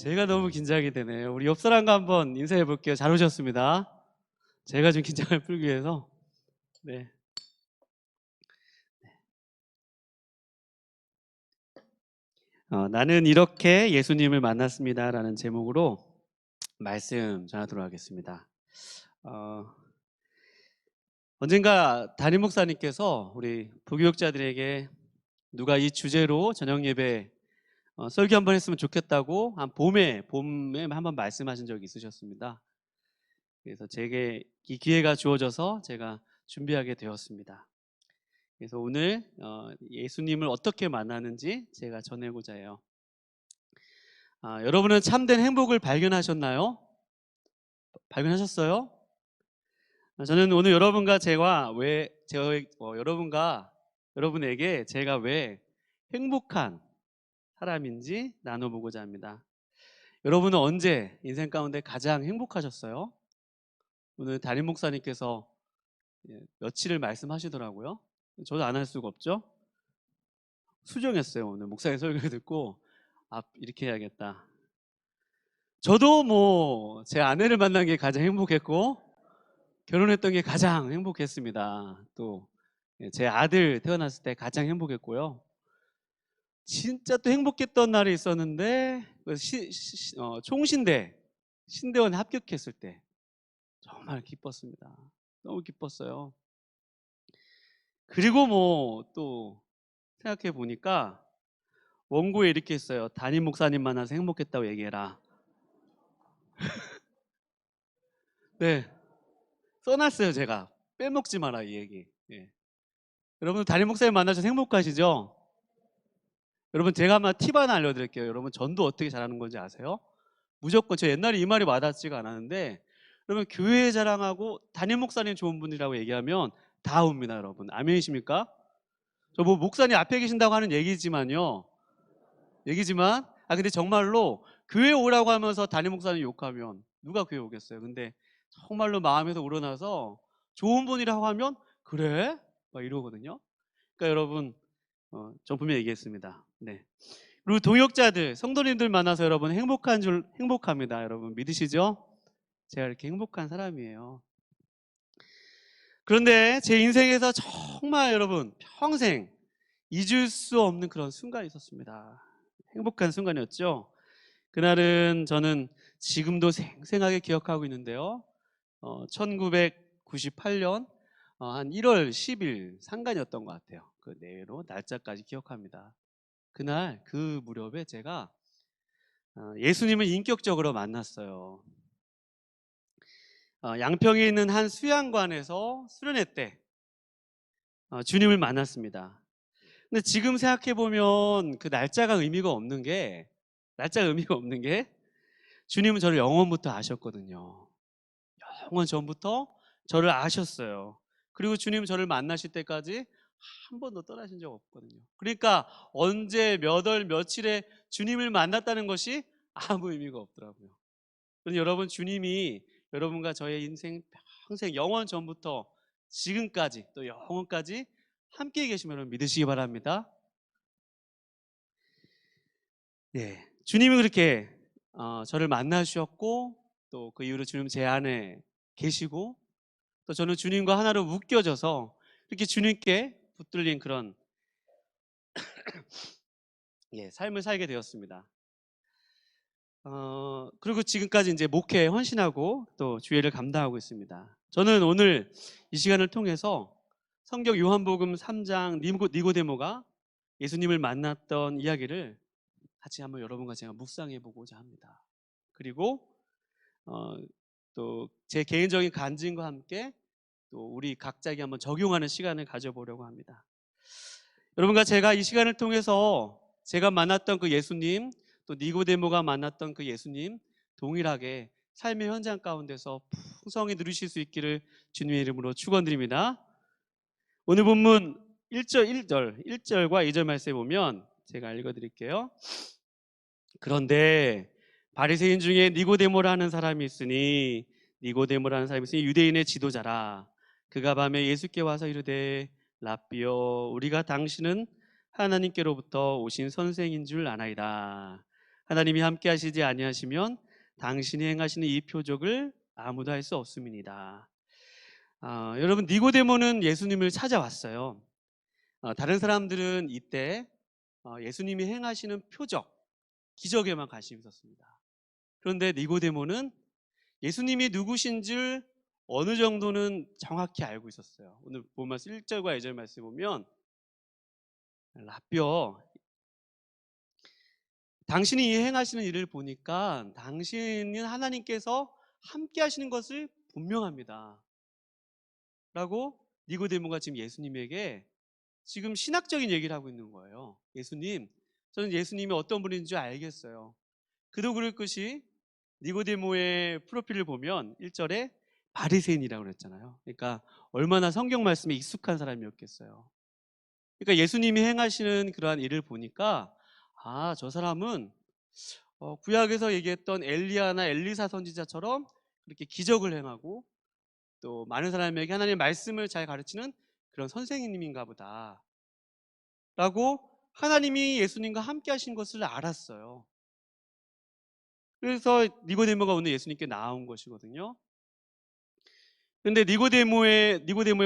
제가 너무 긴장이 되네요. 우리 옆 사람과 한번 인사해 볼게요. 잘 오셨습니다. 제가 좀 긴장을 풀기 위해서. 네. 나는 이렇게 예수님을 만났습니다라는 제목으로 말씀 전하도록 하겠습니다. 어, 언젠가 담임 목사님께서 우리 부교육자들에게 누가 이 주제로 저녁 예배 설교 한번 했으면 좋겠다고 한 봄에 한번 말씀하신 적이 있으셨습니다. 그래서 제게 이 기회가 주어져서 제가 준비하게 되었습니다. 그래서 오늘 예수님을 어떻게 만나는지 제가 전해고자 해요. 여러분은 참된 행복을 발견하셨나요? 발견하셨어요? 저는 오늘 여러분과 여러분에게 제가 왜 행복한 사람인지 나눠보고자 합니다. 여러분은 언제 인생 가운데 가장 행복하셨어요? 오늘 담임 목사님께서 며칠을 말씀하시더라고요. 저도 안 할 수가 없죠. 수정했어요. 오늘 목사님 설교 듣고 이렇게 해야겠다. 저도 뭐 제 아내를 만난 게 가장 행복했고 결혼했던 게 가장 행복했습니다. 또 제 아들 태어났을 때 가장 행복했고요. 진짜 또 행복했던 날이 있었는데 신대원 합격했을 때 정말 기뻤습니다. 너무 기뻤어요. 그리고 뭐 또 생각해 보니까 원고에 이렇게 했어요. 담임 목사님 만나서 행복했다고 얘기해라. 네, 써놨어요. 제가 빼먹지 마라 이 얘기. 예. 여러분 담임 목사님 만나셔서 행복하시죠? 여러분 제가 한번 팁 하나 알려드릴게요. 여러분 전도 어떻게 잘하는 건지 아세요? 무조건 저 옛날에 이 말이 와닿지가 않았는데 여러분 교회 자랑하고 담임 목사님 좋은 분이라고 얘기하면 다 옵니다. 여러분 아멘이십니까? 저 뭐 목사님 앞에 계신다고 하는 얘기지만 근데 정말로 교회 오라고 하면서 담임 목사님 욕하면 누가 교회 오겠어요? 근데 정말로 마음에서 우러나서 좋은 분이라고 하면 그래? 막 이러거든요. 그러니까 여러분 전 분명히 얘기했습니다. 네. 그리고 동역자들, 성도님들 만나서 여러분 행복합니다. 여러분 믿으시죠? 제가 이렇게 행복한 사람이에요. 그런데 제 인생에서 정말 여러분 평생 잊을 수 없는 그런 순간이 있었습니다. 행복한 순간이었죠. 그날은 저는 지금도 생생하게 기억하고 있는데요. 1998년 한 1월 10일 상간이었던 것 같아요. 그 내로 날짜까지 기억합니다. 그날 그 무렵에 제가 예수님을 인격적으로 만났어요. 양평에 있는 한 수양관에서 수련회 때 주님을 만났습니다. 근데 지금 생각해 보면 그 날짜가 의미가 없는 게 주님은 저를 영원부터 아셨거든요. 영원 전부터 저를 아셨어요. 그리고 주님 저를 만나실 때까지 한 번도 떠나신 적 없거든요. 그러니까 언제 몇 월 며칠에 주님을 만났다는 것이 아무 의미가 없더라고요. 그럼 여러분 주님이 여러분과 저의 인생 평생 영원 전부터 지금까지 또 영원까지 함께 계시면 여러분 믿으시기 바랍니다. 네, 주님이 그렇게 저를 만나주셨고 또 그 이후로 주님 제 안에 계시고 또 저는 주님과 하나로 묶여져서 이렇게 주님께 붙들린 그런 삶을 살게 되었습니다. 그리고 지금까지 이제 목회에 헌신하고 또 주일을 감당하고 있습니다. 저는 오늘 이 시간을 통해서 성경 요한복음 3장 니고데모가 예수님을 만났던 이야기를 같이 한번 여러분과 제가 묵상해 보고자 합니다. 그리고 또 제 개인적인 간증과 함께 또 우리 각자에게 한번 적용하는 시간을 가져보려고 합니다. 여러분과 제가 이 시간을 통해서 제가 만났던 그 예수님, 또 니고데모가 만났던 그 예수님 동일하게 삶의 현장 가운데서 풍성히 누리실 수 있기를 주님의 이름으로 축원드립니다. 오늘 본문 1절과 2절 말씀에 보면 제가 읽어드릴게요. 그런데 바리새인 중에 니고데모라는 사람이 있으니 유대인의 지도자라. 그가 밤에 예수께 와서 이르되 랍비여 우리가 당신은 하나님께로부터 오신 선생인 줄 아나이다. 하나님이 함께 하시지 아니하시면 당신이 행하시는 이 표적을 아무도 할 수 없음이니이다. 여러분, 니고데모는 예수님을 찾아왔어요. 다른 사람들은 이때 예수님이 행하시는 표적, 기적에만 관심이 있었습니다. 그런데 니고데모는 예수님이 누구신 줄 어느 정도는 정확히 알고 있었어요. 오늘 보면 1절과 2절 말씀 보면, 라삐어, 당신이 이 행하시는 일을 보니까 당신은 하나님께서 함께 하시는 것을 분명합니다 라고 니고데모가 지금 예수님에게 지금 신학적인 얘기를 하고 있는 거예요. 예수님, 저는 예수님이 어떤 분인지 줄 알겠어요. 그도 그럴 것이 니고데모의 프로필을 보면 1절에 바리새인이라고 그랬잖아요. 그러니까 얼마나 성경 말씀에 익숙한 사람이었겠어요. 그러니까 예수님이 행하시는 그러한 일을 보니까 저 사람은 구약에서 얘기했던 엘리야나 엘리사 선지자처럼 그렇게 기적을 행하고 또 많은 사람에게 하나님의 말씀을 잘 가르치는 그런 선생님인가 보다 라고 하나님이 예수님과 함께 하신 것을 알았어요. 그래서 니고데모가 오늘 예수님께 나온 것이거든요. 그런데 니고데모에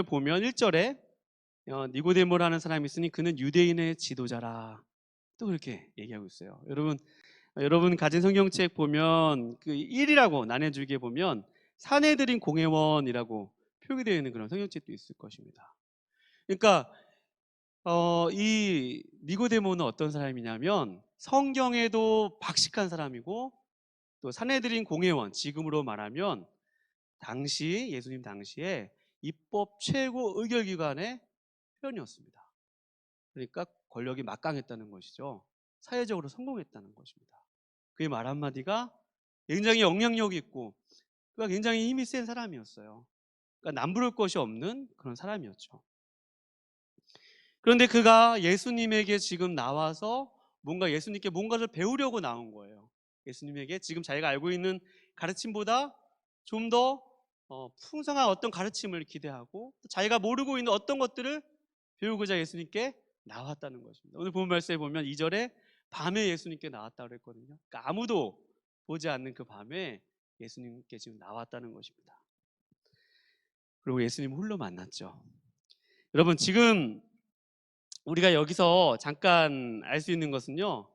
보면 1절에 니고데모라는 사람이 있으니 그는 유대인의 지도자라 또 그렇게 얘기하고 있어요. 여러분 가진 성경책 보면 그 1이라고 나눠주기에 보면 사내들인 공회원이라고 표기되어 있는 그런 성경책도 있을 것입니다. 그러니까 이 니고데모는 어떤 사람이냐면 성경에도 박식한 사람이고 또 사내들인 공회원, 지금으로 말하면 예수님 당시에 입법 최고 의결기관의 회원이었습니다. 그러니까 권력이 막강했다는 것이죠. 사회적으로 성공했다는 것입니다. 그의 말 한마디가 굉장히 영향력이 있고 그가 굉장히 힘이 센 사람이었어요. 그러니까 남부를 것이 없는 그런 사람이었죠. 그런데 그가 예수님에게 지금 나와서 예수님께 뭔가를 배우려고 나온 거예요. 예수님에게 지금 자기가 알고 있는 가르침보다 좀 더 풍성한 어떤 가르침을 기대하고 자기가 모르고 있는 어떤 것들을 배우고자 예수님께 나왔다는 것입니다. 오늘 본 말씀에 보면 2절에 밤에 예수님께 나왔다고 그랬거든요. 그러니까 아무도 보지 않는 그 밤에 예수님께 지금 나왔다는 것입니다. 그리고 예수님 홀로 만났죠. 여러분, 지금 우리가 여기서 잠깐 알 수 있는 것은요,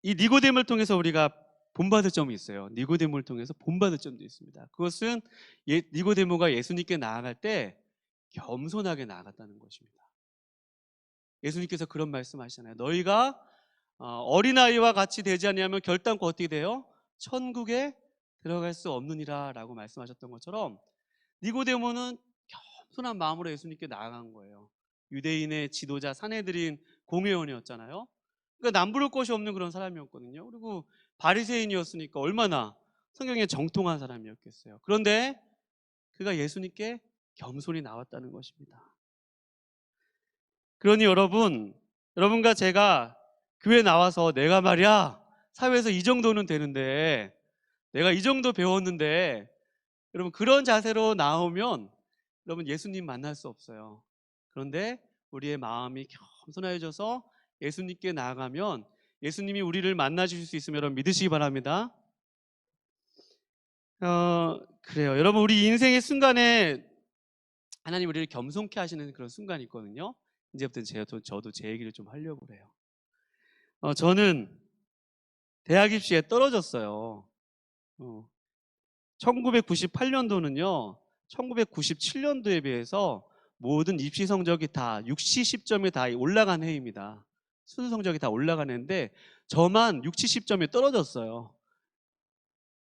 이 니고데모를 통해서 우리가 본받을 점이 있어요. 니고데모를 통해서 본받을 점도 있습니다. 그것은 니고데모가 예수님께 나아갈 때 겸손하게 나아갔다는 것입니다. 예수님께서 그런 말씀하시잖아요. 너희가 어린아이와 같이 되지 않으면 결단코 어떻게 돼요? 천국에 들어갈 수 없느니라 라고 말씀하셨던 것처럼 니고데모는 겸손한 마음으로 예수님께 나아간 거예요. 유대인의 지도자 사내들인 공회원이었잖아요. 그러니까 남부를 것이 없는 그런 사람이었거든요. 그리고 바리새인이었으니까 얼마나 성경에 정통한 사람이었겠어요. 그런데 그가 예수님께 겸손히 나왔다는 것입니다. 그러니 여러분과 제가 교회 나와서 내가 말이야 사회에서 이 정도는 되는데 내가 이 정도 배웠는데 여러분 그런 자세로 나오면 여러분 예수님 만날 수 없어요. 그런데 우리의 마음이 겸손해져서 예수님께 나아가면 예수님이 우리를 만나 주실 수 있으면 여러분 믿으시기 바랍니다. 그래요. 여러분 우리 인생의 순간에 하나님 우리를 겸손케 하시는 그런 순간이 있거든요. 이제부터 저도 제 얘기를 좀 하려고 그래요. 저는 대학 입시에 떨어졌어요. 1998년도는요 1997년도에 비해서 모든 입시 성적이 다 60, 70점이 다 올라간 해입니다. 순수 성적이 다 올라간 해인데 저만 60, 70점이 떨어졌어요.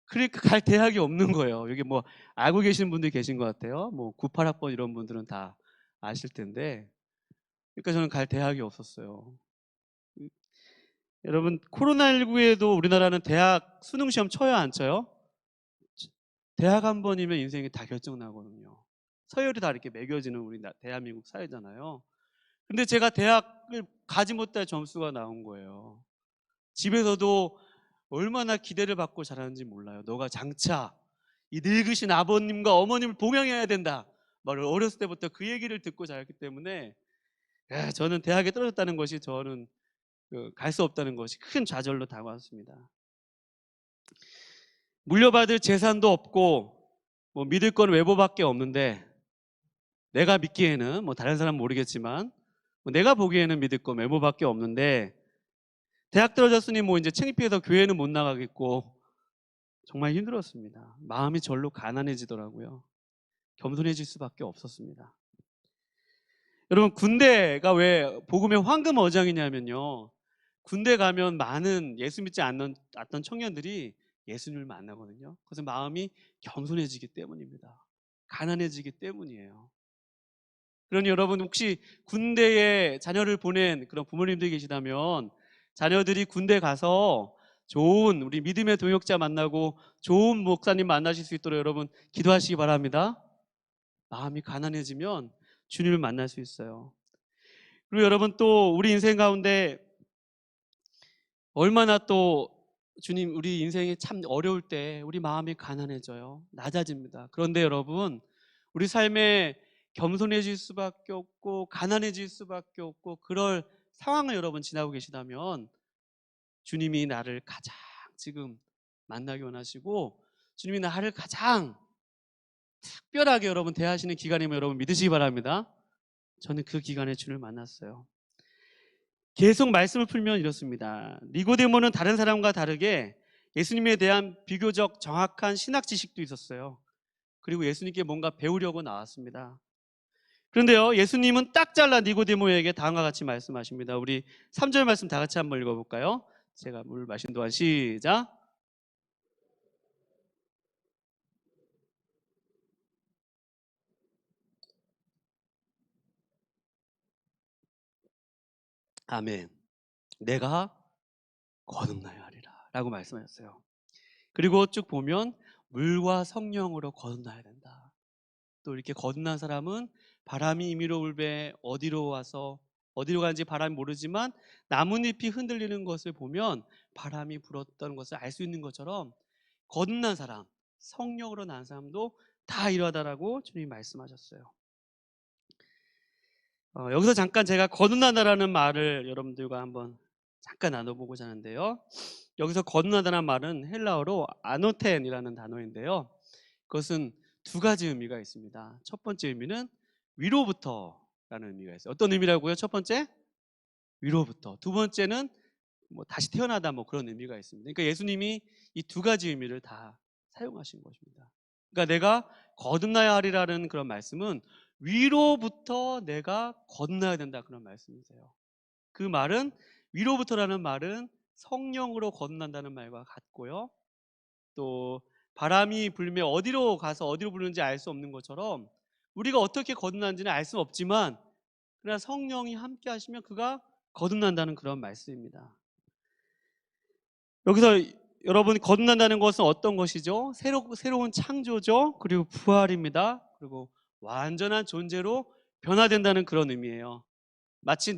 그러니까 갈 대학이 없는 거예요. 여기 뭐 알고 계시는 분들이 계신 것 같아요. 뭐 98학번 이런 분들은 다 아실 텐데 그러니까 저는 갈 대학이 없었어요. 여러분 코로나19에도 우리나라는 대학 수능 시험 쳐요 안 쳐요? 대학 한 번이면 인생이 다 결정나거든요. 서열이 다 이렇게 매겨지는 우리 대한민국 사회잖아요. 근데 제가 대학을 가지 못할 점수가 나온 거예요. 집에서도 얼마나 기대를 받고 자라는지 몰라요. 너가 장차 이 늙으신 아버님과 어머님을 봉양해야 된다. 말을 어렸을 때부터 그 얘기를 듣고 자랐기 때문에 저는 대학에 떨어졌다는 것이 저는 갈 수 없다는 것이 큰 좌절로 다가왔습니다. 물려받을 재산도 없고 뭐 믿을 건 외모밖에 없는데, 내가 믿기에는 뭐 다른 사람은 모르겠지만 내가 보기에는 믿을 건 외모밖에 없는데, 대학 떨어졌으니 뭐 이제 창피해서 교회는 못 나가겠고 정말 힘들었습니다. 마음이 절로 가난해지더라고요. 겸손해질 수밖에 없었습니다. 여러분, 군대가 왜 복음의 황금 어장이냐면요, 군대 가면 많은 예수 믿지 않던 청년들이 예수님을 만나거든요. 그래서 마음이 겸손해지기 때문입니다. 가난해지기 때문이에요. 그러니 여러분, 혹시 군대에 자녀를 보낸 그런 부모님들이 계시다면 자녀들이 군대 가서 좋은 우리 믿음의 동역자 만나고 좋은 목사님 만나실 수 있도록 여러분 기도하시기 바랍니다. 마음이 가난해지면 주님을 만날 수 있어요. 그리고 여러분, 또 우리 인생 가운데 얼마나 또 주님, 우리 인생이 참 어려울 때 우리 마음이 가난해져요. 낮아집니다. 그런데 여러분, 우리 삶에 겸손해질 수밖에 없고 가난해질 수밖에 없고 그럴 상황을 여러분 지나고 계시다면 주님이 나를 가장 지금 만나기 원하시고 주님이 나를 가장 특별하게 여러분 대하시는 기간임을 여러분 믿으시기 바랍니다. 저는 그 기간에 주를 만났어요. 계속 말씀을 풀면 이렇습니다. 니고데모는 다른 사람과 다르게 예수님에 대한 비교적 정확한 신학 지식도 있었어요. 그리고 예수님께 뭔가 배우려고 나왔습니다. 그런데요, 예수님은 딱 잘라 니고데모에게 다음과 같이 말씀하십니다. 우리 3절 말씀 다 같이 한번 읽어볼까요? 제가 물 마신 동안 시작. 아멘. 내가 거듭나야 하리라 라고 말씀하셨어요. 그리고 쭉 보면 물과 성령으로 거듭나야 된다. 또 이렇게 거듭난 사람은 바람이 임의로 불배 어디로 와서 어디로 가는지 바람이 모르지만 나뭇잎이 흔들리는 것을 보면 바람이 불었던 것을 알 수 있는 것처럼 거듭난 사람, 성령으로 난 사람도 다 이러하다라고 주님이 말씀하셨어요. 여기서 잠깐 제가 거듭나다라는 말을 여러분들과 한번 잠깐 나눠보고자 하는데요. 여기서 거듭나다라는 말은 헬라어로 아노텐이라는 단어인데요. 그것은 두 가지 의미가 있습니다. 첫 번째 의미는 위로부터라는 의미가 있어요. 어떤 의미라고요? 첫 번째, 위로부터. 두 번째는 뭐 다시 태어나다 뭐 그런 의미가 있습니다. 그러니까 예수님이 이 두 가지 의미를 다 사용하신 것입니다. 그러니까 내가 거듭나야 하리라는 그런 말씀은 위로부터 내가 거듭나야 된다 그런 말씀이세요. 그 말은, 위로부터라는 말은 성령으로 거듭난다는 말과 같고요. 또 바람이 불면 어디로 가서 어디로 부르는지 알 수 없는 것처럼 우리가 어떻게 거듭난지는 알 수 없지만 그러나 성령이 함께 하시면 그가 거듭난다는 그런 말씀입니다. 여기서 여러분, 거듭난다는 것은 어떤 것이죠? 새로운 창조죠. 그리고 부활입니다. 그리고 완전한 존재로 변화된다는 그런 의미예요. 마치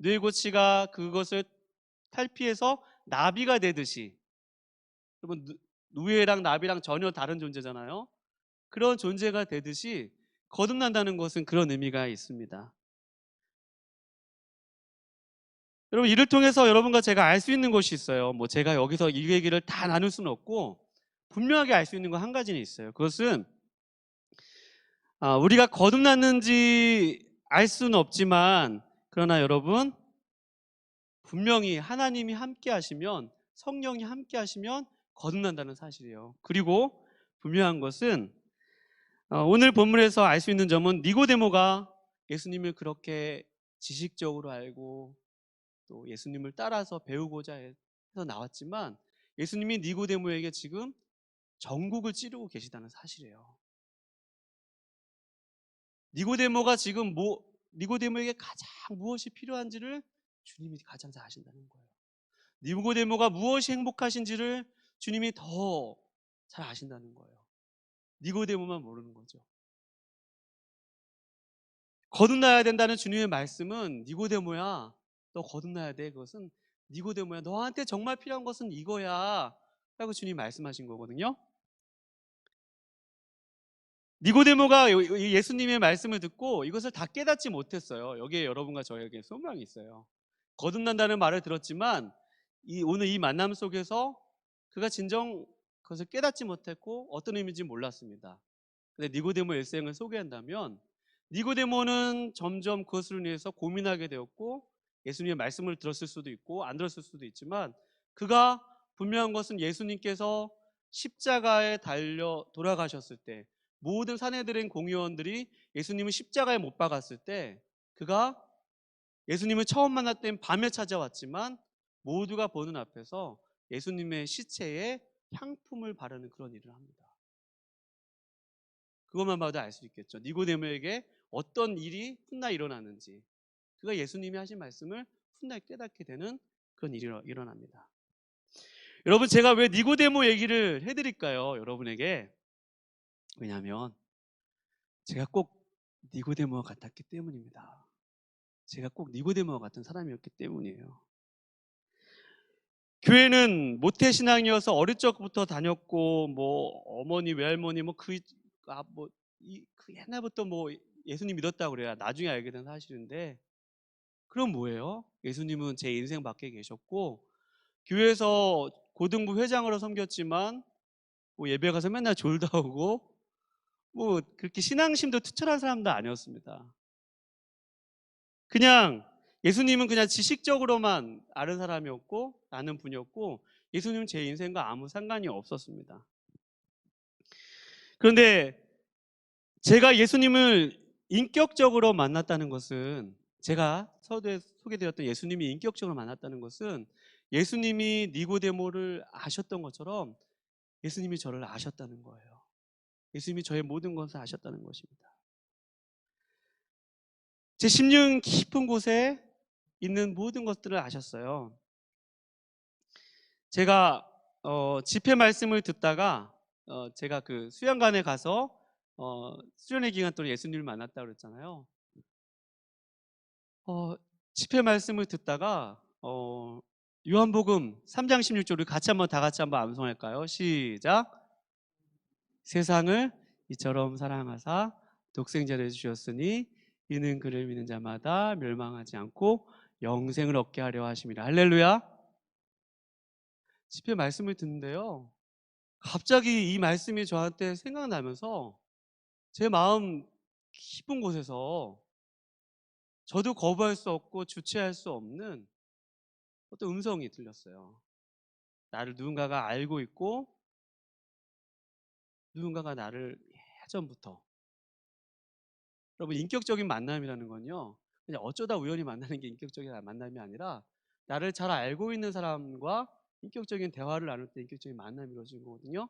누에고치가 그것을 탈피해서 나비가 되듯이, 여러분, 누에랑 나비랑 전혀 다른 존재잖아요. 그런 존재가 되듯이 거듭난다는 것은 그런 의미가 있습니다. 여러분, 이를 통해서 여러분과 제가 알 수 있는 것이 있어요. 뭐 제가 여기서 이 얘기를 다 나눌 수는 없고 분명하게 알 수 있는 건 한 가지는 있어요. 그것은 우리가 거듭났는지 알 수는 없지만 그러나 여러분, 분명히 하나님이 함께 하시면, 성령이 함께 하시면 거듭난다는 사실이에요. 그리고 분명한 것은 오늘 본문에서 알 수 있는 점은 니고데모가 예수님을 그렇게 지식적으로 알고 또 예수님을 따라서 배우고자 해서 나왔지만 예수님이 니고데모에게 지금 전국을 찌르고 계시다는 사실이에요. 니고데모가 지금 니고데모에게 가장 무엇이 필요한지를 주님이 가장 잘 아신다는 거예요. 니고데모가 무엇이 행복하신지를 주님이 더 잘 아신다는 거예요. 니고데모만 모르는 거죠. 거듭나야 된다는 주님의 말씀은, 니고데모야 너 거듭나야 돼, 그것은 니고데모야 너한테 정말 필요한 것은 이거야 라고 주님이 말씀하신 거거든요. 니고데모가 예수님의 말씀을 듣고 이것을 다 깨닫지 못했어요. 여기에 여러분과 저에게 소망이 있어요. 거듭난다는 말을 들었지만 오늘 이 만남 속에서 그가 진정 그것을 깨닫지 못했고 어떤 의미인지 몰랐습니다. 근데 니고데모 일생을 소개한다면 니고데모는 점점 그것으로 인해서 고민하게 되었고 예수님의 말씀을 들었을 수도 있고 안 들었을 수도 있지만 그가 분명한 것은 예수님께서 십자가에 달려 돌아가셨을 때 모든 산헤드린 공의원들이 예수님을 십자가에 못 박았을 때 그가 예수님을 처음 만날 땐 밤에 찾아왔지만 모두가 보는 앞에서 예수님의 시체에 향품을 바르는 그런 일을 합니다. 그것만 봐도 알 수 있겠죠. 니고데모에게 어떤 일이 훗날 일어나는지, 그가 예수님이 하신 말씀을 훗날 깨닫게 되는 그런 일이 일어납니다. 여러분, 제가 왜 니고데모 얘기를 해드릴까요? 여러분에게. 왜냐하면 제가 꼭 니고데모와 같았기 때문입니다. 제가 꼭 니고데모와 같은 사람이었기 때문이에요. 교회는 모태신앙이어서 어릴 적부터 다녔고 뭐 어머니 외할머니 그 옛날부터 뭐 예수님 믿었다고 그래야 나중에 알게 된 사실인데, 그럼 뭐예요? 예수님은 제 인생 밖에 계셨고 교회에서 고등부 회장으로 섬겼지만 뭐 예배 가서 맨날 졸다 오고 뭐 그렇게 신앙심도 투철한 사람도 아니었습니다. 그냥 예수님은 그냥 지식적으로만 아는 사람이었고 아는 분이었고 예수님은 제 인생과 아무 상관이 없었습니다. 그런데 제가 예수님을 인격적으로 만났다는 것은, 제가 서두에 소개드렸던 예수님이 인격적으로 만났다는 것은 예수님이 니고데모를 아셨던 것처럼 예수님이 저를 아셨다는 거예요. 예수님이 저의 모든 것을 아셨다는 것입니다. 제 심령 깊은 곳에 있는 모든 것들을 아셨어요. 제가 집회 말씀을 듣다가 제가 그 수양관에 가서 수련회 기간 동안 예수님을 만났다고 그랬잖아요. 집회 말씀을 듣다가 요한복음 3장 16절을 다 같이 한번 암송할까요? 시작. 세상을 이처럼 사랑하사 독생자를 주셨으니 이는 그를 믿는 자마다 멸망하지 않고 영생을 얻게 하려 하심이라. 할렐루야. 집회 말씀을 듣는데요, 갑자기 이 말씀이 저한테 생각나면서 제 마음 깊은 곳에서 저도 거부할 수 없고 주체할 수 없는 어떤 음성이 들렸어요. 나를 누군가가 알고 있고 누군가가 나를 예전부터, 여러분, 인격적인 만남이라는 건요 그냥 어쩌다 우연히 만나는 게 인격적인 만남이 아니라 나를 잘 알고 있는 사람과 인격적인 대화를 나눌 때 인격적인 만남이 이루어진 거거든요.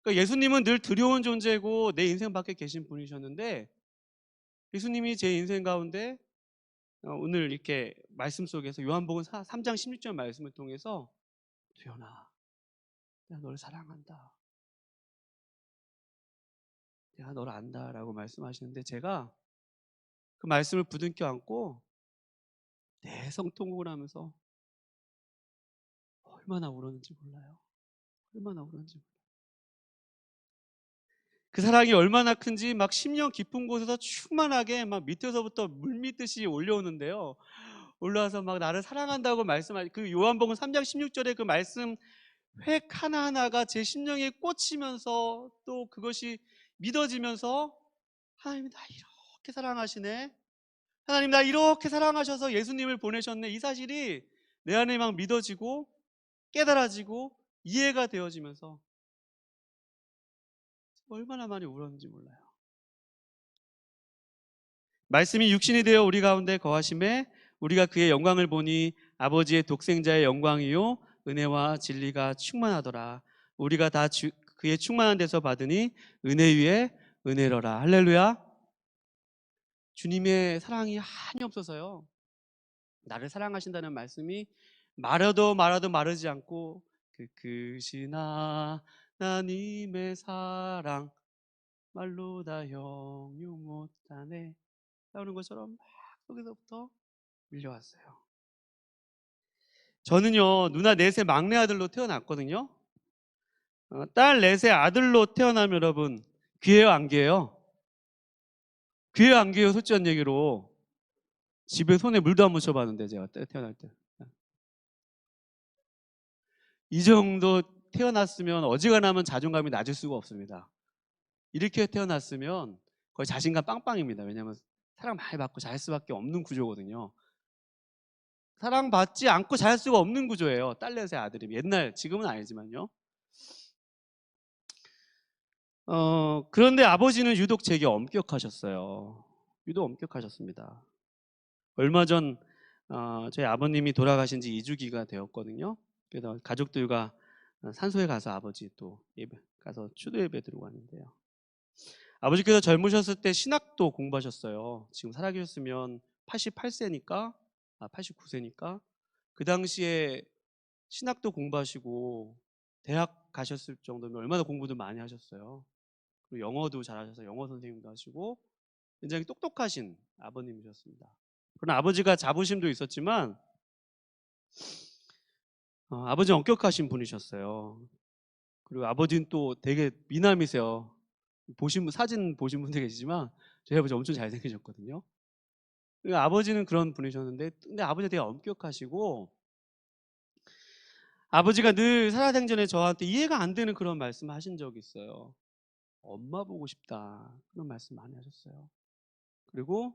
그러니까 예수님은 늘 두려운 존재고 내 인생 밖에 계신 분이셨는데 예수님이 제 인생 가운데 오늘 이렇게 말씀 속에서 요한복음 3장 16절 말씀을 통해서 두현아, 내가 너를 사랑한다, 내가 너를 안다라고 말씀하시는데 제가 그 말씀을 부둥켜 안고 내 성통곡을 하면서 얼마나 울었는지 몰라요. 얼마나 울었는지 몰라요. 그 사랑이 얼마나 큰지 막 심령 깊은 곳에서 충만하게 막 밑에서부터 물 믿듯이 올려오는데요. 올라와서 막 나를 사랑한다고 말씀하시, 그 요한복음 3장 16절의 그 말씀 획 하나하나가 제 심령에 꽂히면서 또 그것이 믿어지면서, 하나님 나 이렇게 사랑하시네, 하나님 나 이렇게 사랑하셔서 예수님을 보내셨네, 이 사실이 내 안에 막 믿어지고 깨달아지고 이해가 되어지면서 얼마나 많이 울었는지 몰라요. 말씀이 육신이 되어 우리 가운데 거하심에 우리가 그의 영광을 보니 아버지의 독생자의 영광이요 은혜와 진리가 충만하더라. 우리가 다 그의 충만한 데서 받으니 은혜 위에 은혜로라. 할렐루야. 주님의 사랑이 한이 없어서요, 나를 사랑하신다는 말씀이 말해도 마르지 않고 그 크시나 하나님의 사랑 말로 다 형용 못하네 나오는 것처럼 막 속에서부터 밀려왔어요. 저는요 누나 넷의 막내 아들로 태어났거든요. 딸 넷의 아들로 태어나면 여러분 귀해요 안 귀해요? 귀해요 안 귀해요? 솔직한 얘기로 집에 손에 물도 안 묻혀봤는데 제가 태어날 때. 이 정도 태어났으면 어지간하면 자존감이 낮을 수가 없습니다. 이렇게 태어났으면 거의 자신감 빵빵입니다. 왜냐하면 사랑 많이 받고 잘 수밖에 없는 구조거든요. 사랑받지 않고 잘 수가 없는 구조예요. 딸넷의 아들이. 옛날, 지금은 아니지만요. 그런데 아버지는 유독 제게 엄격하셨어요. 유독 엄격하셨습니다. 얼마 전 저희 아버님이 돌아가신 지 2주기가 되었거든요. 그래서 가족들과 산소에 가서 아버지 또 예배 가서 추도 예배 드리고 왔는데요. 아버지께서 젊으셨을 때 신학도 공부하셨어요. 지금 살아계셨으면 88세니까 89세니까 그 당시에 신학도 공부하시고 대학 가셨을 정도면 얼마나 공부도 많이 하셨어요. 그리고 영어도 잘하셔서 영어 선생님도 하시고 굉장히 똑똑하신 아버님이셨습니다. 그러나 아버지가 자부심도 있었지만 아버지는 엄격하신 분이셨어요. 그리고 아버지는 또 되게 미남이세요. 사진 보신 분들 계시지만 저희 아버지 엄청 잘생기셨거든요. 그러니까 아버지는 그런 분이셨는데 근데 아버지가 되게 엄격하시고 아버지가 늘 살아생전에 저한테 이해가 안 되는 그런 말씀 하신 적이 있어요. 엄마 보고 싶다. 그런 말씀 많이 하셨어요. 그리고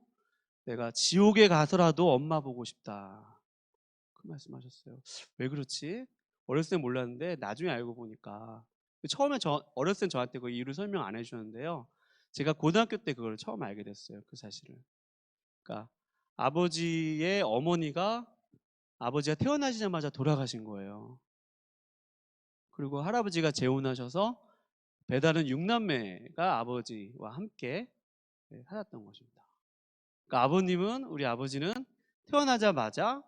내가 지옥에 가서라도 엄마 보고 싶다. 그 말씀하셨어요. 왜 그렇지? 어렸을 땐 몰랐는데 나중에 알고 보니까 처음에 어렸을 땐 저한테 그 이유를 설명 안 해주셨는데요. 제가 고등학교 때 그걸 처음 알게 됐어요. 그 사실을. 그러니까 아버지의 어머니가 아버지가 태어나시자마자 돌아가신 거예요. 그리고 할아버지가 재혼하셔서 배다른 6남매가 아버지와 함께 살았던 것입니다. 그러니까 우리 아버지는 태어나자마자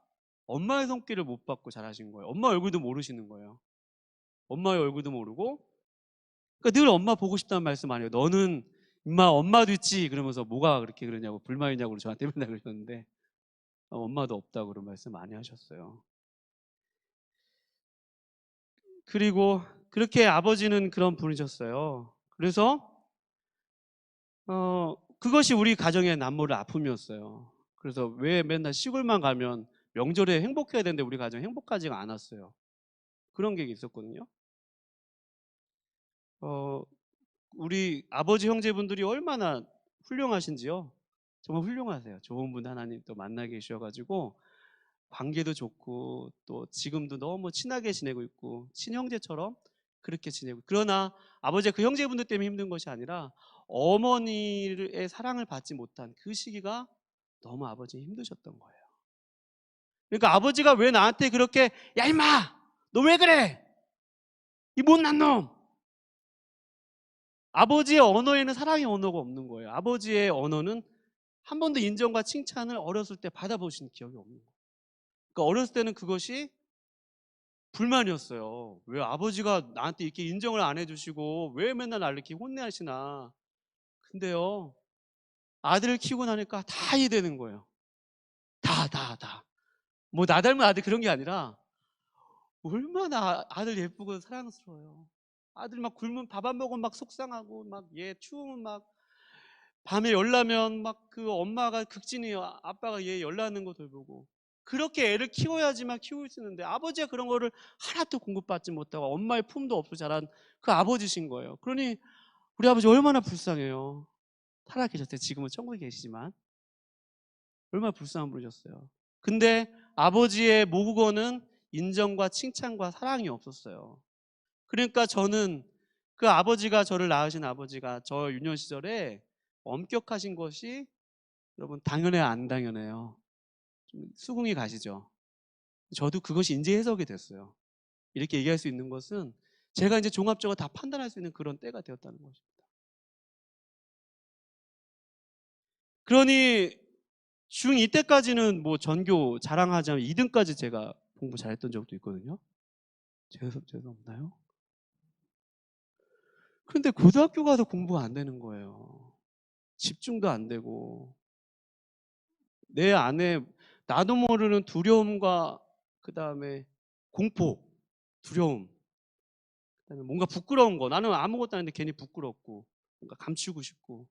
엄마의 손길을 못 받고 자라신 거예요. 엄마 얼굴도 모르시는 거예요. 엄마의 얼굴도 모르고 그러니까 늘 엄마 보고 싶다는 말씀 안 해요. 너는 임마 엄마도 있지 그러면서 뭐가 그렇게 그러냐고 불만이냐고 저한테 맨날 그러셨는데 엄마도 없다고 그런 말씀 많이 하셨어요. 그리고 그렇게 아버지는 그런 분이셨어요. 그래서 그것이 우리 가정의 남모를 아픔이었어요. 그래서 왜 맨날 시골만 가면 명절에 행복해야 되는데 우리 가정 행복하지가 않았어요. 그런 게 있었거든요. 어, 우리 아버지 형제분들이 얼마나 훌륭하신지요. 정말 훌륭하세요. 좋은 분 하나님 또 만나 계셔가지고 관계도 좋고 또 지금도 너무 친하게 지내고 있고 친형제처럼 그렇게 지내고 그러나 아버지가 그 형제분들 때문에 힘든 것이 아니라 어머니의 사랑을 받지 못한 그 시기가 너무 아버지 힘드셨던 거예요. 그러니까 아버지가 왜 나한테 그렇게 야 임마 너 왜 그래 이 못난 놈 아버지의 언어에는 사랑의 언어가 없는 거예요. 아버지의 언어는 한 번도 인정과 칭찬을 어렸을 때 받아보신 기억이 없는 거예요. 그러니까 어렸을 때는 그것이 불만이었어요. 왜 아버지가 나한테 이렇게 인정을 안 해주시고 왜 맨날 나를 이렇게 혼내시나. 근데요 아들을 키우고 나니까 다 이해되는 거예요. 다. 뭐 나 닮은 아들 그런 게 아니라 얼마나 아들 예쁘고 사랑스러워요. 아들 막 굶으면 밥 안 먹으면 막 속상하고 막 얘 추우면 막 밤에 열나면 막 그 엄마가 극진해요. 아빠가 얘 열나는 거 돌보고 그렇게 애를 키워야지만 키울 수 있는데 아버지가 그런 거를 하나도 공급받지 못하고 엄마의 품도 없이 자란 그 아버지신 거예요. 그러니 우리 아버지 얼마나 불쌍해요. 살아계셨을 때 지금은 천국에 계시지만 얼마나 불쌍한 분이셨어요. 근데 아버지의 모국어는 인정과 칭찬과 사랑이 없었어요. 그러니까 저는 그 아버지가 저를 낳으신 아버지가 저 유년 시절에 엄격하신 것이 여러분 당연해요 안 당연해요? 좀 수긍이 가시죠? 저도 그것이 이제 해석이 됐어요. 이렇게 얘기할 수 있는 것은 제가 이제 종합적으로 다 판단할 수 있는 그런 때가 되었다는 것입니다. 그러니 중2 때까지는 뭐 전교 자랑하자면 2등까지 제가 공부 잘했던 적도 있거든요. 재수 없나요? 그런데 고등학교 가서 공부가 안 되는 거예요. 집중도 안 되고 내 안에 나도 모르는 두려움과 그다음에 공포, 두려움, 그다음에 뭔가 부끄러운 거. 나는 아무것도 아닌데 괜히 부끄럽고 뭔가 감추고 싶고.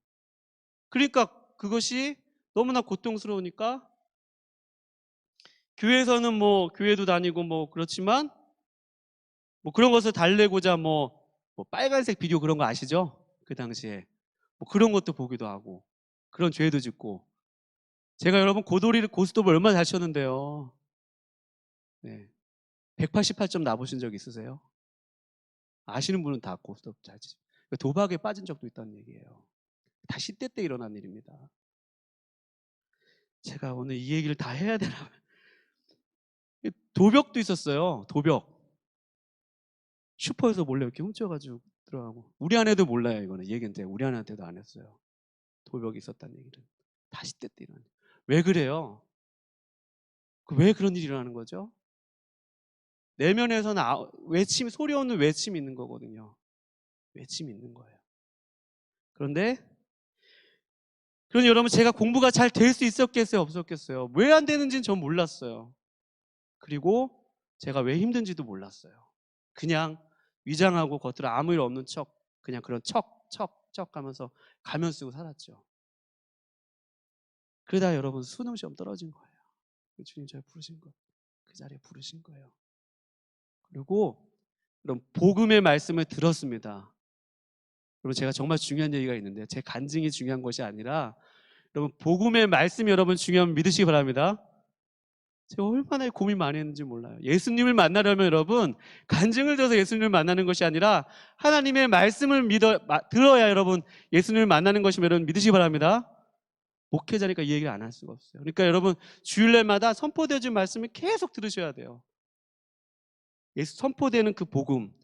그러니까 그것이 너무나 고통스러우니까 교회에서는 뭐 교회도 다니고 뭐 그렇지만 뭐 그런 것을 달래고자 뭐 빨간색 비디오 그런 거 아시죠? 그 당시에 뭐 그런 것도 보기도 하고 그런 죄도 짓고 제가 여러분 고스톱을 얼마나 잘 쳤는데요. 네. 188점 나보신 적 있으세요? 아시는 분은 다 고스톱 잘 치죠. 도박에 빠진 적도 있다는 얘기예요. 다 10대 때 일어난 일입니다. 제가 오늘 이 얘기를 다 해야 되나? 도벽도 있었어요. 도벽. 슈퍼에서 몰래 이렇게 훔쳐가지고 들어가고. 우리 아내도 몰라요, 이거는. 얘기인데 우리 아내한테도 안 했어요. 도벽이 있었다는 얘기를. 다 10대 때 일어난. 왜 그래요? 왜 그런 일이 일어나는 거죠? 내면에서는 외침, 소리 없는 외침이 있는 거거든요. 외침이 있는 거예요. 그런데 여러분 제가 공부가 잘 될 수 있었겠어요? 없었겠어요? 왜 안 되는지는 전 몰랐어요. 그리고 제가 왜 힘든지도 몰랐어요. 그냥 위장하고 겉으로 아무 일 없는 척, 그냥 그런 척 하면서 가면 쓰고 살았죠. 그러다 여러분 수능 시험 떨어진 거예요. 주님 저를 부르신 거예요. 그 자리에 부르신 거예요. 그리고 그럼 복음의 말씀을 들었습니다. 여러분 제가 정말 중요한 얘기가 있는데 제 간증이 중요한 것이 아니라 여러분 복음의 말씀이 여러분 중요하면 믿으시기 바랍니다. 제가 얼마나 고민 많이 했는지 몰라요. 예수님을 만나려면 여러분 간증을 들어서 예수님을 만나는 것이 아니라 하나님의 말씀을 들어야 여러분 예수님을 만나는 것이면 여러분 믿으시기 바랍니다. 목회자니까 이 얘기를 안 할 수가 없어요. 그러니까 여러분 주일날마다 선포되어진 말씀을 계속 들으셔야 돼요. 예수 선포되는 그 복음,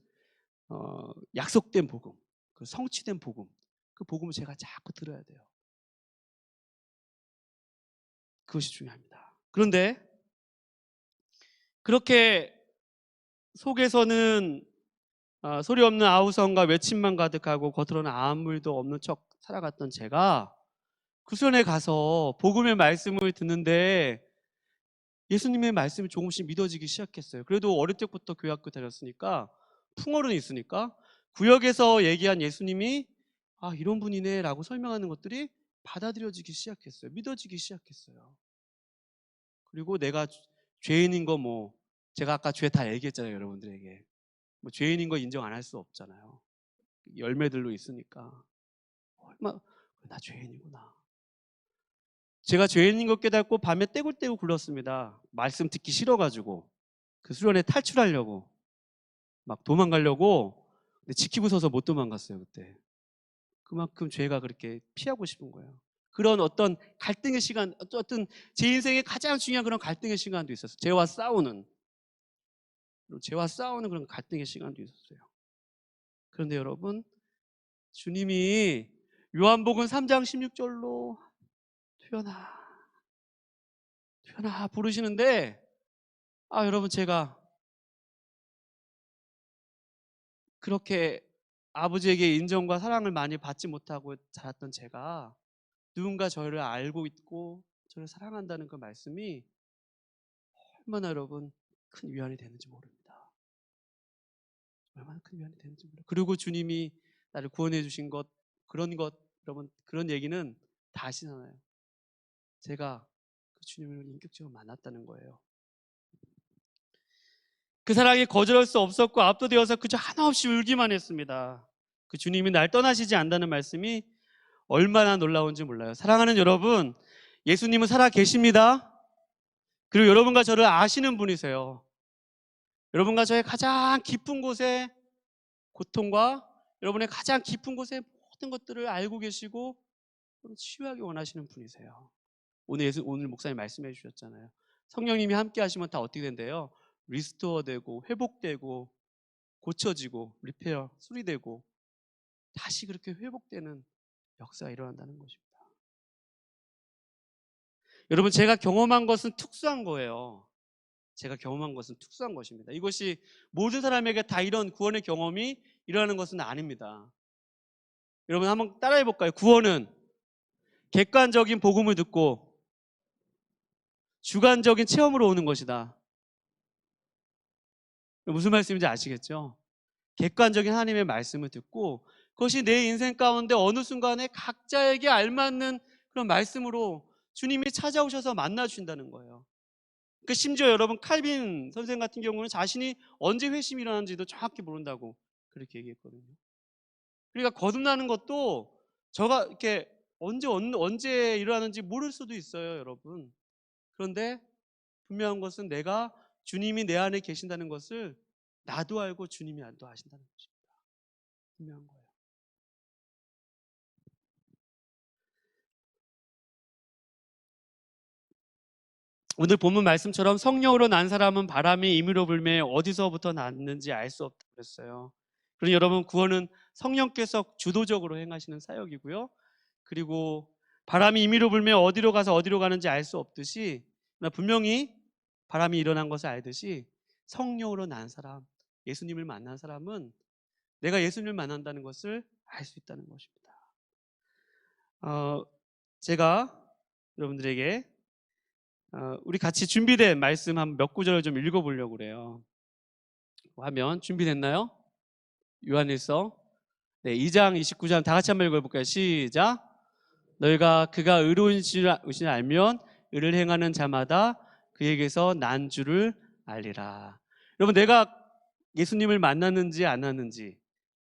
약속된 복음, 그 성취된 복음, 그 복음을 제가 자꾸 들어야 돼요. 그것이 중요합니다. 그런데 그렇게 속에서는 소리 없는 아우성과 외침만 가득하고 겉으로는 아무 일도 없는 척 살아갔던 제가 구순에 가서 복음의 말씀을 듣는데 예수님의 말씀이 조금씩 믿어지기 시작했어요. 그래도 어릴 때부터 교회학교 다녔으니까 풍어는 있으니까 구역에서 얘기한 예수님이 이런 분이네 라고 설명하는 것들이 받아들여지기 시작했어요. 믿어지기 시작했어요. 그리고 내가 죄인인 거 제가 아까 죄 다 얘기했잖아요. 여러분들에게 죄인인 거 인정 안 할 수 없잖아요. 열매들로 있으니까 나 죄인이구나. 제가 죄인인 것 깨닫고 밤에 떼굴떼굴 굴렀습니다. 말씀 듣기 싫어가지고 그 수련회 탈출하려고 막 도망가려고. 근데 지키고 서서 못 도망갔어요. 그때 그만큼 죄가 그렇게 피하고 싶은 거예요. 그런 어떤 갈등의 시간, 어떤 제 인생의 가장 중요한 그런 갈등의 시간도 있었어요. 죄와 싸우는 그런 갈등의 시간도 있었어요. 그런데 여러분 주님이 요한복음 3장 16절로 튀어나 부르시는데 여러분 제가 그렇게 아버지에게 인정과 사랑을 많이 받지 못하고 자랐던 제가 누군가 저를 알고 있고 저를 사랑한다는 그 말씀이 얼마나 여러분 큰 위안이 되는지 모릅니다. 얼마나 큰 위안이 되는지 모릅니다. 그리고 주님이 나를 구원해 주신 것, 여러분 그런 얘기는 다 아시잖아요. 제가 그 주님을 인격적으로 만났다는 거예요. 그 사랑이 거절할 수 없었고 압도되어서 그저 한없이 울기만 했습니다. 그 주님이 날 떠나시지 않는다는 말씀이 얼마나 놀라운지 몰라요. 사랑하는 여러분, 예수님은 살아 계십니다. 그리고 여러분과 저를 아시는 분이세요. 여러분과 저의 가장 깊은 곳에 고통과 여러분의 가장 깊은 곳에 모든 것들을 알고 계시고 치유하기 원하시는 분이세요. 오늘 목사님 말씀해 주셨잖아요. 성령님이 함께 하시면 다 어떻게 된대요? 리스토어 되고 회복되고 고쳐지고 리페어 수리되고 다시 그렇게 회복되는 역사가 일어난다는 것입니다. 여러분 제가 경험한 것은 특수한 거예요. 제가 경험한 것은 특수한 것입니다. 이것이 모든 사람에게 다 이런 구원의 경험이 일어나는 것은 아닙니다. 여러분 한번 따라해 볼까요? 구원은 객관적인 복음을 듣고 주관적인 체험으로 오는 것이다. 무슨 말씀인지 아시겠죠? 객관적인 하나님의 말씀을 듣고 그것이 내 인생 가운데 어느 순간에 각자에게 알맞는 그런 말씀으로 주님이 찾아오셔서 만나 주신다는 거예요. 그 심지어 여러분 칼빈 선생 같은 경우는 자신이 언제 회심이 일어나는지도 정확히 모른다고 그렇게 얘기했거든요. 그러니까 거듭나는 것도 저가 이렇게 언제 일어나는지 모를 수도 있어요, 여러분. 그런데 분명한 것은 내가 주님이 내 안에 계신다는 것을 나도 알고 주님이 또 아신다는 것입니다. 분명한 거예요. 오늘 본문 말씀처럼 성령으로 난 사람은 바람이 임의로 불매 어디서부터 났는지 알 수 없다고 그랬어요. 그러니 여러분 구원은 성령께서 주도적으로 행하시는 사역이고요. 그리고 바람이 임의로 불매 어디로 가서 어디로 가는지 알 수 없듯이 분명히 바람이 일어난 것을 알듯이 성령으로 난 사람, 예수님을 만난 사람은 내가 예수님을 만난다는 것을 알 수 있다는 것입니다. 제가 여러분들에게 우리 같이 준비된 말씀 한 몇 구절을 좀 읽어보려고 그래요. 화면 준비됐나요? 요한일서 2장 29장 다 같이 한번 읽어볼까요? 시작. 너희가 그가 의로운 줄 알면 의를 행하는 자마다 그에게서 난 줄을 알리라. 여러분 내가 예수님을 만났는지 안 만났는지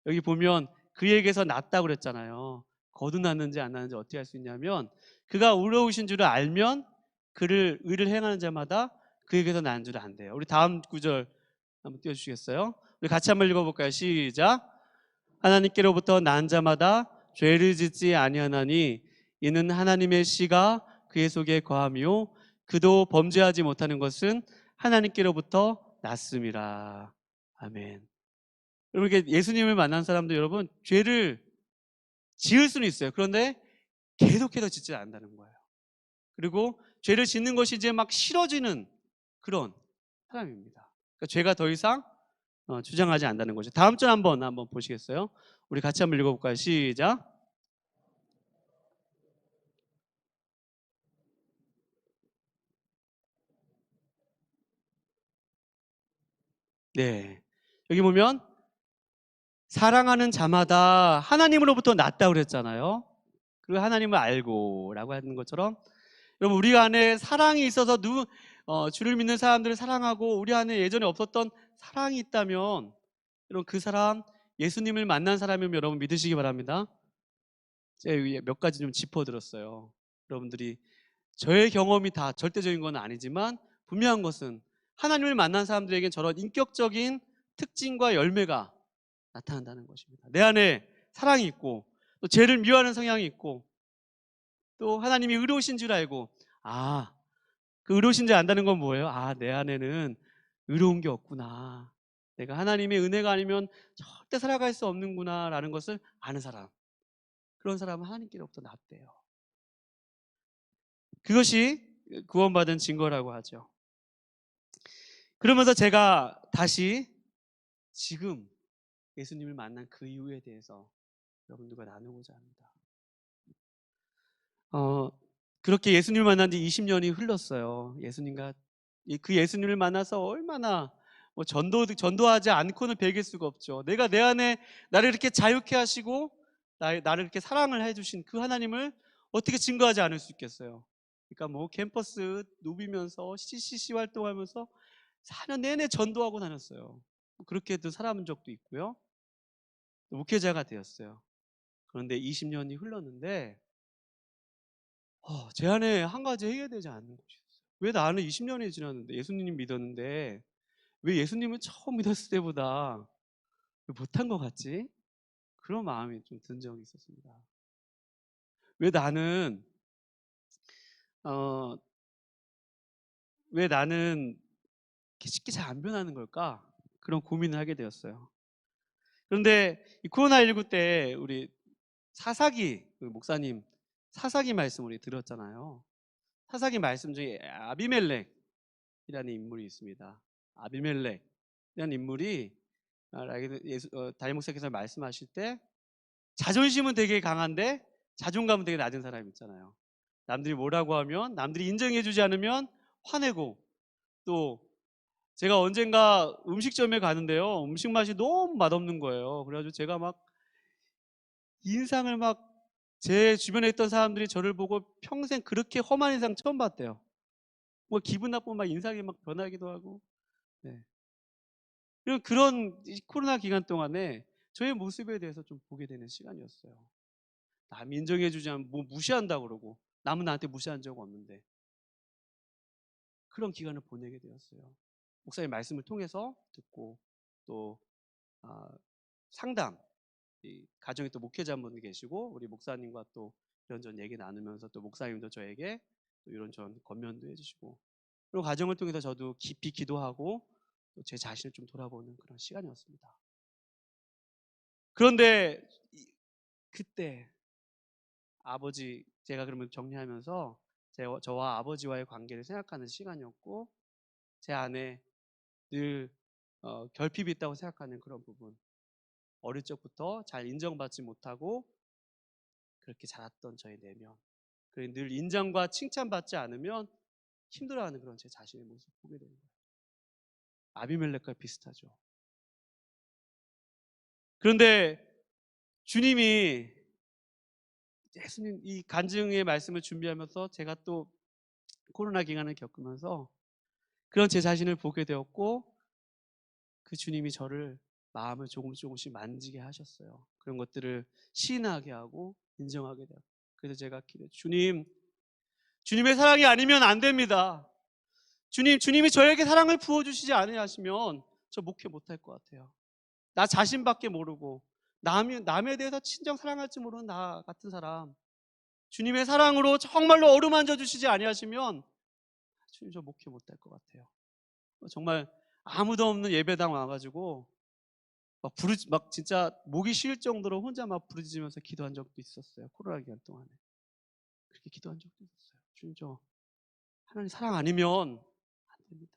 여기 보면 그에게서 났다고 그랬잖아요. 거듭났는지 안 났는지 어떻게 할 수 있냐면 그가 의로우신 줄을 알면 그를 의를 행하는 자마다 그에게서 난 줄을 안대요. 우리 다음 구절 한번 띄워주시겠어요? 우리 같이 한번 읽어볼까요? 시작. 하나님께로부터 난 자마다 죄를 짓지 아니하나니 이는 하나님의 씨가 그의 속에 거하며 그도 범죄하지 못하는 것은 하나님께로부터 났음이라. 아멘. 여러분 이렇게 예수님을 만난 사람도 여러분 죄를 지을 수는 있어요. 그런데 계속해서 짓지 않는다는 거예요. 그리고 죄를 짓는 것이 이제 막 싫어지는 그런 사람입니다. 그러니까 죄가 더 이상 주장하지 않는다는 거죠. 다음 절 한번 보시겠어요? 우리 같이 한번 읽어볼까요? 시작. 네. 여기 보면 사랑하는 자마다 하나님으로부터 났다고 그랬잖아요. 그리고 하나님을 알고라고 하는 것처럼 여러분 우리 안에 사랑이 있어서 주를 믿는 사람들을 사랑하고 우리 안에 예전에 없었던 사랑이 있다면 여러분 그 사람 예수님을 만난 사람이면 여러분 믿으시기 바랍니다. 제가 여기 몇 가지 좀 짚어드렸어요. 여러분들이 저의 경험이 다 절대적인 건 아니지만 분명한 것은 하나님을 만난 사람들에겐 저런 인격적인 특징과 열매가 나타난다는 것입니다. 내 안에 사랑이 있고 또 죄를 미워하는 성향이 있고 또 하나님이 의로우신 줄 알고 그 의로우신 줄 안다는 건 뭐예요? 내 안에는 의로운 게 없구나. 내가 하나님의 은혜가 아니면 절대 살아갈 수 없는구나 라는 것을 아는 사람. 그런 사람은 하나님께로부터 낫대요. 그것이 구원받은 증거라고 하죠. 그러면서 제가 다시 지금 예수님을 만난 그 이유에 대해서 여러분들과 나누고자 합니다. 그렇게 예수님을 만난 지 20년이 흘렀어요. 그 예수님을 만나서 얼마나 전도하지 않고는 배길 수가 없죠. 내가 내 안에 나를 이렇게 자유케 하시고 나를 이렇게 사랑을 해주신 그 하나님을 어떻게 증거하지 않을 수 있겠어요. 그러니까 캠퍼스 누비면서 CCC 활동하면서 4년 내내 전도하고 다녔어요. 그렇게도 살아본 적도 있고요. 목회자가 되었어요. 그런데 20년이 흘렀는데 제 안에 한 가지 해결되지 않는 것이 있어요. 왜 나는 20년이 지났는데 예수님 믿었는데 왜 예수님을 처음 믿었을 때보다 못한 것 같지? 그런 마음이 좀 든 적이 있었습니다. 왜 나는 어, 왜 나는 이렇게 쉽게 잘 안 변하는 걸까? 그런 고민을 하게 되었어요. 그런데 이 코로나19 때 우리 사사기 목사님 사사기 말씀 우리 들었잖아요. 사사기 말씀 중에 아비멜렉이라는 인물이 있습니다. 아비멜렉이라는 인물이 담임 목사께서 말씀하실 때 자존심은 되게 강한데 자존감은 되게 낮은 사람 있잖아요. 남들이 뭐라고 하면 남들이 인정해주지 않으면 화내고 또 제가 언젠가 음식점에 가는데요. 음식 맛이 너무 맛없는 거예요. 그래가지고 제가 인상을 제 주변에 있던 사람들이 저를 보고 평생 그렇게 험한 인상 처음 봤대요. 뭐 기분 나쁘면 막 인상이 막 변하기도 하고. 네. 그런 이 코로나 기간 동안에 저의 모습에 대해서 좀 보게 되는 시간이었어요. 남 인정해주지 않으면 뭐 무시한다고 그러고, 남은 나한테 무시한 적 없는데. 그런 기간을 보내게 되었어요. 목사님 말씀을 통해서 듣고, 또 아, 상담, 이 가정에 또 목회자분이 계시고 우리 목사님과 또 이런저런 얘기 나누면서, 또 목사님도 저에게 또 이런저런 권면도 해주시고, 그리고 가정을 통해서 저도 깊이 기도하고 또 제 자신을 좀 돌아보는 그런 시간이었습니다. 그런데 그때 아버지, 제가 그러면 정리하면서 저와 아버지와의 관계를 생각하는 시간이었고, 제 안에 늘 결핍이 있다고 생각하는 그런 부분, 어릴 적부터 잘 인정받지 못하고 그렇게 자랐던 저의 내면, 그리고 늘 인정과 칭찬받지 않으면 힘들어하는 그런 제 자신의 모습을 보게 되는 거예요. 아비멜렉과 비슷하죠. 그런데 주님이, 예수님 이 간증의 말씀을 준비하면서 제가 또 코로나 기간을 겪으면서 그런 제 자신을 보게 되었고, 그 주님이 저를 마음을 조금씩 만지게 하셨어요. 그런 것들을 시인하게 하고 인정하게 되었고, 그래서 제가 주님의 사랑이 아니면 안 됩니다. 주님이 저에게 사랑을 부어주시지 않으시면 저 목회 못할 것 같아요. 나 자신밖에 모르고 남에 대해서 친정 사랑할지 모르는 나 같은 사람, 주님의 사랑으로 정말로 어루만져 주시지 아니하시면 주님 저 목회 못할 것 같아요. 정말 아무도 없는 예배당 와가지고 막 진짜 목이 쉴 정도로 혼자 막 부르짖으면서 기도한 적도 있었어요. 코로나 기간 동안에 그렇게 기도한 적도 있었어요. 주님 저 하나님 사랑 아니면 안 됩니다.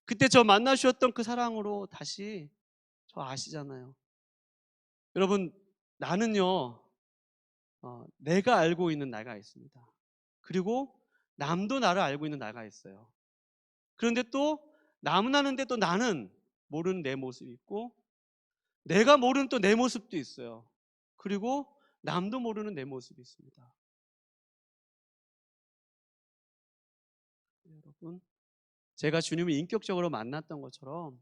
그때 저 만나주셨던 그 사랑으로 다시, 저 아시잖아요. 여러분, 나는요, 내가 알고 있는 나가 있습니다. 그리고 남도 나를 알고 있는 나가 있어요. 그런데 또 남은 아는데 또 나는 모르는 내 모습이 있고, 내가 모르는 또 내 모습도 있어요. 그리고 남도 모르는 내 모습이 있습니다. 여러분, 제가 주님을 인격적으로 만났던 것처럼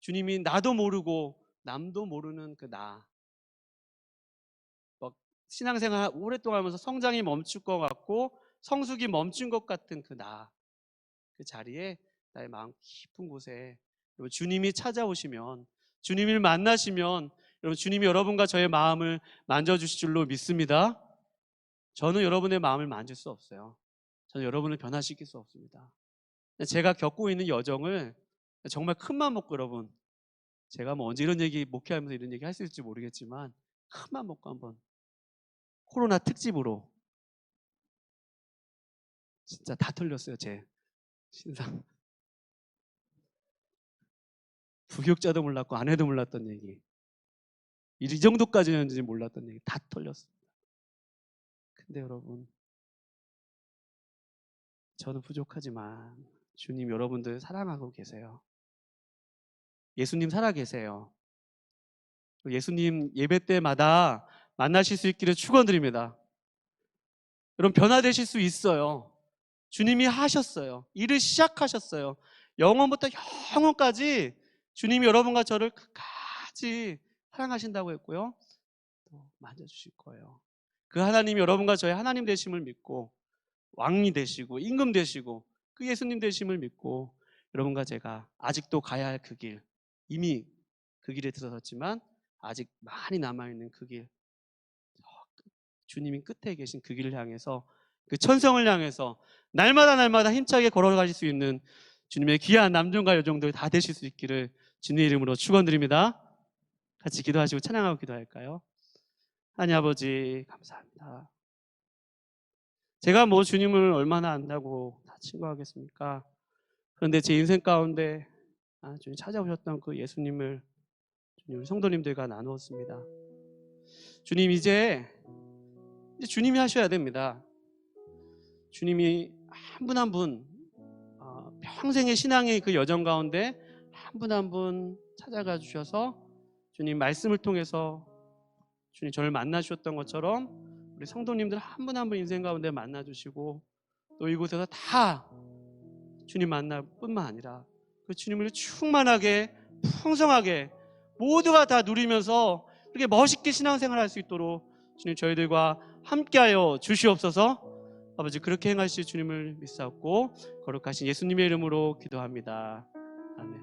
주님이 나도 모르고 남도 모르는 그 나, 막 신앙생활 오랫동안 하면서 성장이 멈출 것 같고 성숙이 멈춘 것 같은 그 나, 그 자리에 나의 마음 깊은 곳에 여러분 주님이 찾아오시면, 주님을 만나시면 여러분 주님이 여러분과 저의 마음을 만져주실 줄로 믿습니다. 저는 여러분의 마음을 만질 수 없어요. 저는 여러분을 변화시킬 수 없습니다. 제가 겪고 있는 여정을 정말 큰 맘 먹고, 여러분 제가 뭐 언제 이런 얘기 목회하면서 이런 얘기 할 수 있을지 모르겠지만 큰 맘 먹고 한번 코로나 특집으로 진짜 다 털렸어요. 제 신상. 부교육자도 몰랐고 아내도 몰랐던 얘기, 이 정도까지였는지 몰랐던 얘기 다 털렸습니다. 근데 여러분, 저는 부족하지만 주님 여러분들 사랑하고 계세요. 예수님 살아 계세요. 예수님 예배 때마다 만나실 수 있기를 축원드립니다. 여러분 변화되실 수 있어요. 주님이 하셨어요. 일을 시작하셨어요. 영원부터 영원까지 주님이 여러분과 저를 끝까지 사랑하신다고 했고요. 또 만져주실 거예요. 그 하나님이 여러분과 저의 하나님 되심을 믿고, 왕이 되시고 임금 되시고 그 예수님 되심을 믿고, 여러분과 제가 아직도 가야 할 그 길, 이미 그 길에 들어섰지만 아직 많이 남아있는 그 길, 주님이 끝에 계신 그 길을 향해서, 그 천성을 향해서 날마다 힘차게 걸어가실 수 있는 주님의 귀한 남종과 여종들 다 되실 수 있기를 주님의 이름으로 축원드립니다. 같이 기도하시고 찬양하고 기도할까요? 하나님 아버지 감사합니다. 제가 뭐 주님을 얼마나 안다고 다 친구하겠습니까? 그런데 제 인생 가운데 주님 찾아오셨던 그 예수님을 주님 성도님들과 나누었습니다. 주님 이제 주님이 하셔야 됩니다. 주님이 한 분 한 분 평생의 신앙의 그 여정 가운데 한 분 한 분 찾아가 주셔서 주님 말씀을 통해서 주님 저를 만나 주셨던 것처럼 우리 성도님들 한 분 한 분 인생 가운데 만나 주시고, 또 이곳에서 다 주님 만날 뿐만 아니라 그 주님을 충만하게 풍성하게 모두가 다 누리면서 그렇게 멋있게 신앙생활할 수 있도록 주님 저희들과 함께하여 주시옵소서. 아버지 그렇게 행하실 주님을 믿사옵고 거룩하신 예수님의 이름으로 기도합니다. 아멘.